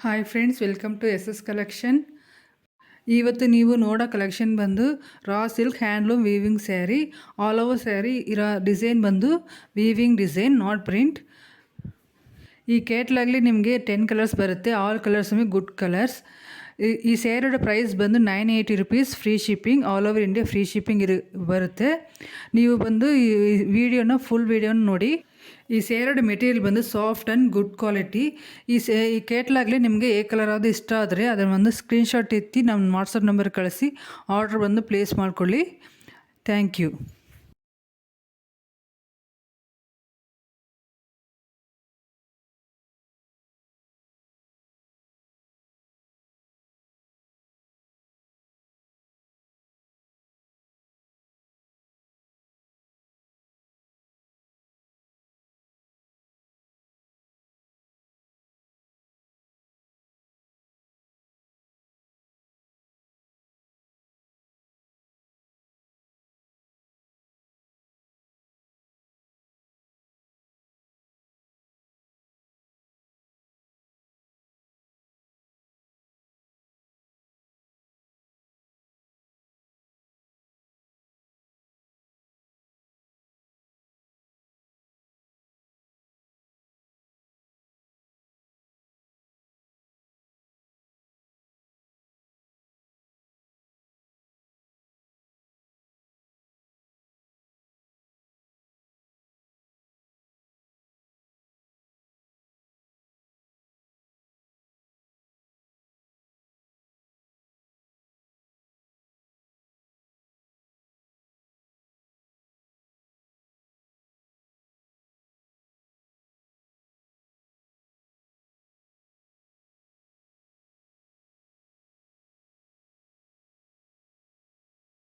Hi friends, welcome to S collection. ಇವತ್ತು ನೀವು ನೋಡೋ ಕಲೆಕ್ಷನ್ ಬಂದು raw silk handloom weaving sari. All over sari ಇರೋ ಡಿಸೈನ್ ಬಂದು ವೀವಿಂಗ್ ಡಿಸೈನ್, ನಾಟ್ ಪ್ರಿಂಟ್. ಈ ಕೇಟ್ಲಾಗಲಿ ನಿಮಗೆ 10 ಕಲರ್ಸ್ ಬರುತ್ತೆ. All colours good colours. ಈ ಸ್ಯಾರಿಯ ಪ್ರೈಸ್ ಬಂದು 980 rupees, free shipping, all over India free shipping ಬರುತ್ತೆ. ನೀವು ಬಂದು ಈ ಫುಲ್ ವಿಡಿಯೋನ ನೋಡಿ. ಈ ಸ್ಯಾರಿಯ ಮೆಟೀರಿಯಲ್ ಬಂದು ಸಾಫ್ಟ್ ಆ್ಯಂಡ್ ಗುಡ್ ಕ್ವಾಲಿಟಿ. ಈ ಕೇಟ್ಲಾಗಲಿ ನಿಮಗೆ ಏ ಕಲರ್ ಆದರೂ ಇಷ್ಟ ಆದರೆ ಅದನ್ನು ಒಂದು ಸ್ಕ್ರೀನ್ಶಾಟ್ ಎತ್ತಿ ನಮ್ಮ ವಾಟ್ಸಪ್ ನಂಬರ್ ಕಳಿಸಿ ಆರ್ಡ್ರ್ ಬಂದು ಪ್ಲೇಸ್ ಮಾಡ್ಕೊಳ್ಳಿ. Thank you.